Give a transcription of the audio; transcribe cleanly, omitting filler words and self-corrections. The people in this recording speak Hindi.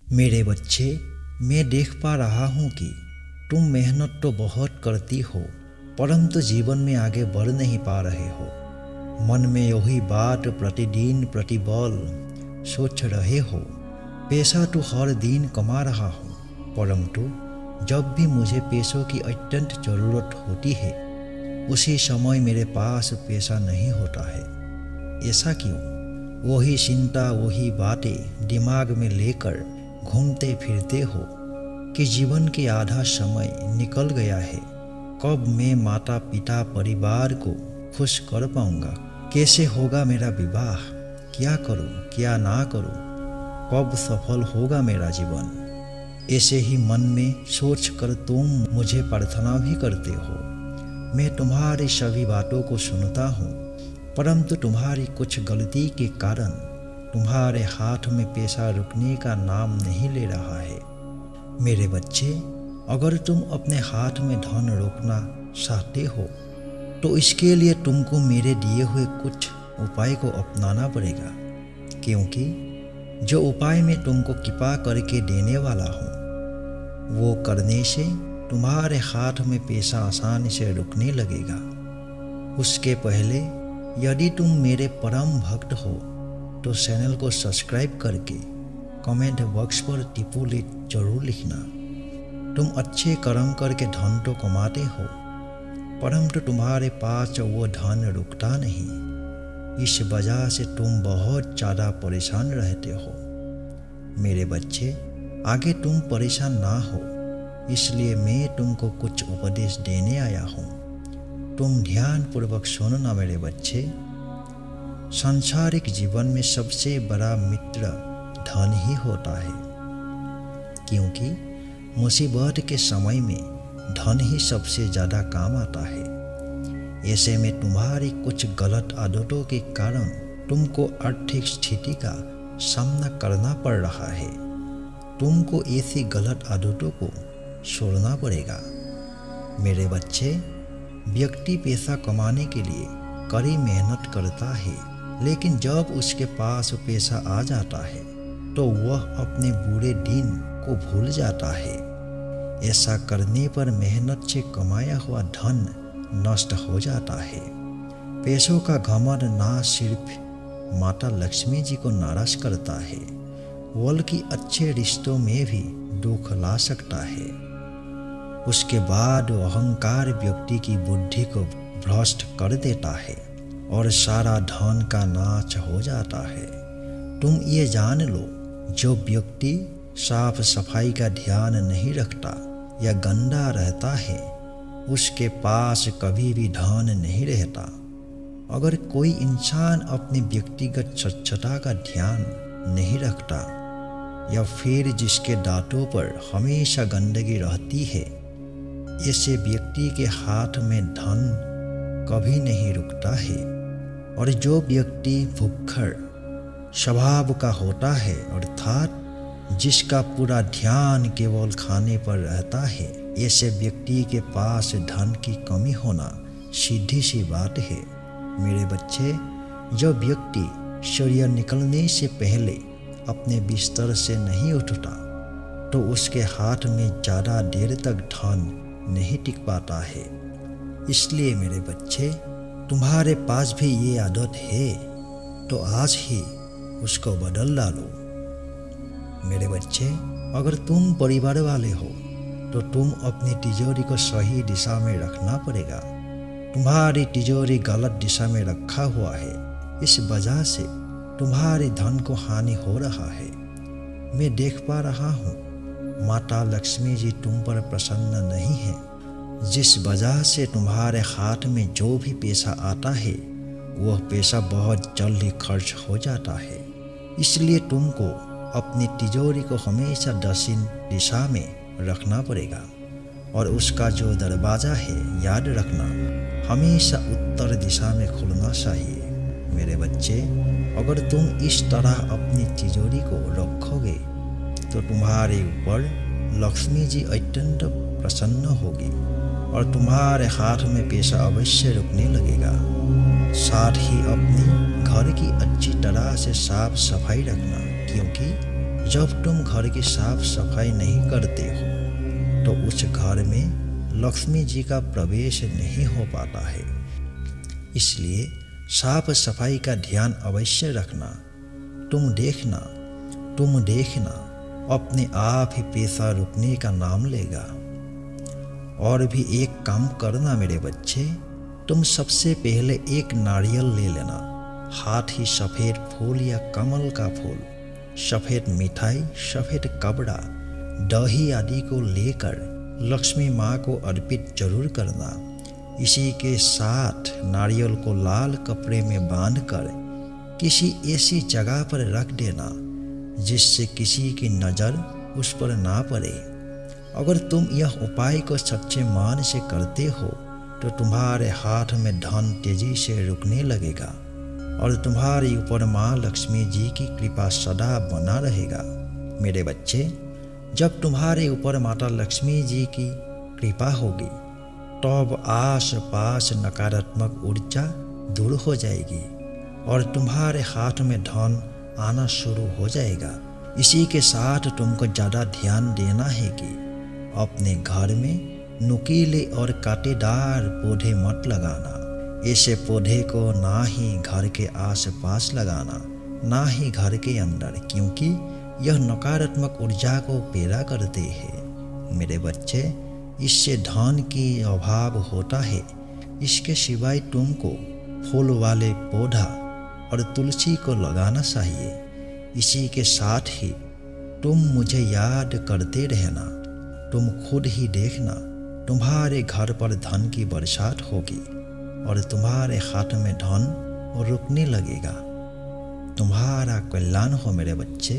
मेरे बच्चे, मैं देख पा रहा हूँ कि तुम मेहनत तो बहुत करती हो, परंतु जीवन में आगे बढ़ नहीं पा रहे हो। मन में यही बात प्रतिदिन प्रतिपल सोच रहे हो। पैसा तो हर दिन कमा रहा हूँ, परंतु जब भी मुझे पैसों की अत्यंत ज़रूरत होती है, उसी समय मेरे पास पैसा नहीं होता है। ऐसा क्यों? वही चिंता, वही बातें दिमाग में लेकर घूमते फिरते हो कि जीवन के आधा समय निकल गया है। कब मैं माता पिता परिवार को खुश कर पाऊंगा? कैसे होगा मेरा विवाह? क्या करूं, क्या ना करूं? कब सफल होगा मेरा जीवन? ऐसे ही मन में सोच कर तुम मुझे प्रार्थना भी करते हो। मैं तुम्हारी सभी बातों को सुनता हूँ, परंतु तुम्हारी कुछ गलती के कारण तुम्हारे हाथ में पैसा रुकने का नाम नहीं ले रहा है। मेरे बच्चे, अगर तुम अपने हाथ में धन रोकना चाहते हो तो इसके लिए तुमको मेरे दिए हुए कुछ उपाय को अपनाना पड़ेगा, क्योंकि जो उपाय मैं तुमको कृपा करके देने वाला हूँ वो करने से तुम्हारे हाथ में पैसा आसानी से रुकने लगेगा। उसके पहले यदि तुम मेरे परम भक्त हो तो चैनल को सब्सक्राइब करके कमेंट बॉक्स पर टिपुलिट जरूर लिखना। तुम अच्छे कर्म करके धन तो कमाते हो, परंतु तुम्हारे पास वो धन रुकता नहीं। इस वजह से तुम बहुत ज़्यादा परेशान रहते हो। मेरे बच्चे, आगे तुम परेशान ना हो, इसलिए मैं तुमको कुछ उपदेश देने आया हूँ। तुम ध्यानपूर्वक सुनना मेरे बच्चे। सांसारिक जीवन में सबसे बड़ा मित्र धन ही होता है, क्योंकि मुसीबत के समय में धन ही सबसे ज़्यादा काम आता है। ऐसे में तुम्हारी कुछ गलत आदतों के कारण तुमको आर्थिक स्थिति का सामना करना पड़ रहा है। तुमको ऐसी गलत आदतों को छोड़ना पड़ेगा। मेरे बच्चे, व्यक्ति पैसा कमाने के लिए कड़ी मेहनत करता है, लेकिन जब उसके पास पैसा आ जाता है तो वह अपने बुरे दिन को भूल जाता है। ऐसा करने पर मेहनत से कमाया हुआ धन नष्ट हो जाता है। पैसों का घमंड ना सिर्फ माता लक्ष्मी जी को नाराज करता है, बल्कि अच्छे रिश्तों में भी दुख ला सकता है। उसके बाद अहंकार व्यक्ति की बुद्धि को भ्रष्ट कर देता है और सारा धन का नाश हो जाता है। तुम ये जान लो, जो व्यक्ति साफ सफाई का ध्यान नहीं रखता या गंदा रहता है, उसके पास कभी भी धन नहीं रहता। अगर कोई इंसान अपनी व्यक्तिगत स्वच्छता का ध्यान नहीं रखता या फिर जिसके दांतों पर हमेशा गंदगी रहती है, ऐसे व्यक्ति के हाथ में धन कभी नहीं रुकता है। और जो व्यक्ति भुक्खड़ स्वभाव का होता है, अर्थात जिसका पूरा ध्यान केवल खाने पर रहता है, ऐसे व्यक्ति के पास धन की कमी होना सीधी सी बात है। मेरे बच्चे, जो व्यक्ति सूर्य निकलने से पहले अपने बिस्तर से नहीं उठता तो उसके हाथ में ज़्यादा देर तक धन नहीं टिक पाता है। इसलिए मेरे बच्चे, तुम्हारे पास भी ये आदत है तो आज ही उसको बदल डालो। मेरे बच्चे, अगर तुम परिवार वाले हो तो तुम अपनी तिजोरी को सही दिशा में रखना पड़ेगा। तुम्हारी तिजोरी गलत दिशा में रखा हुआ है, इस वजह से तुम्हारे धन को हानि हो रहा है। मैं देख पा रहा हूँ माता लक्ष्मी जी तुम पर प्रसन्न नहीं है, जिस वजह से तुम्हारे हाथ में जो भी पैसा आता है वह पैसा बहुत जल्द ही खर्च हो जाता है। इसलिए तुमको अपनी तिजोरी को हमेशा दक्षिण दिशा में रखना पड़ेगा और उसका जो दरवाज़ा है, याद रखना, हमेशा उत्तर दिशा में खुलना चाहिए। मेरे बच्चे, अगर तुम इस तरह अपनी तिजोरी को रखोगे तो तुम्हारे ऊपर लक्ष्मी जी अत्यंत प्रसन्न होगी और तुम्हारे हाथ में पैसा अवश्य रुकने लगेगा। साथ ही अपनी घर की अच्छी तरह से साफ सफाई रखना, क्योंकि जब तुम घर की साफ सफाई नहीं करते हो तो उस घर में लक्ष्मी जी का प्रवेश नहीं हो पाता है। इसलिए साफ सफाई का ध्यान अवश्य रखना। तुम देखना अपने आप ही पैसा रुकने का नाम लेगा। और भी एक काम करना मेरे बच्चे, तुम सबसे पहले एक नारियल ले लेना, हाथ ही सफ़ेद फूल या कमल का फूल, सफ़ेद मिठाई, सफ़ेद कपड़ा, दही आदि को लेकर लक्ष्मी माँ को अर्पित जरूर करना। इसी के साथ नारियल को लाल कपड़े में बांधकर किसी ऐसी जगह पर रख देना जिससे किसी की नज़र उस पर ना पड़े। अगर तुम यह उपाय को सच्चे मन से करते हो तो तुम्हारे हाथ में धन तेजी से रुकने लगेगा और तुम्हारे ऊपर माँ लक्ष्मी जी की कृपा सदा बना रहेगा। मेरे बच्चे, जब तुम्हारे ऊपर माता लक्ष्मी जी की कृपा होगी तब आस पास नकारात्मक ऊर्जा दूर हो जाएगी और तुम्हारे हाथ में धन आना शुरू हो जाएगा। इसी के साथ तुमको ज़्यादा ध्यान देना है कि अपने घर में नुकीले और कांटेदार पौधे मत लगाना। ऐसे पौधे को ना ही घर के आसपास लगाना, ना ही घर के अंदर, क्योंकि यह नकारात्मक ऊर्जा को पैदा करते हैं। मेरे बच्चे, इससे धन की अभाव होता है। इसके सिवाय तुमको फूल वाले पौधा और तुलसी को लगाना चाहिए। इसी के साथ ही तुम मुझे याद करते रहना। तुम खुद ही देखना, तुम्हारे घर पर धन की बरसात होगी और तुम्हारे हाथ में धन रुकने लगेगा। तुम्हारा कल्याण हो मेरे बच्चे।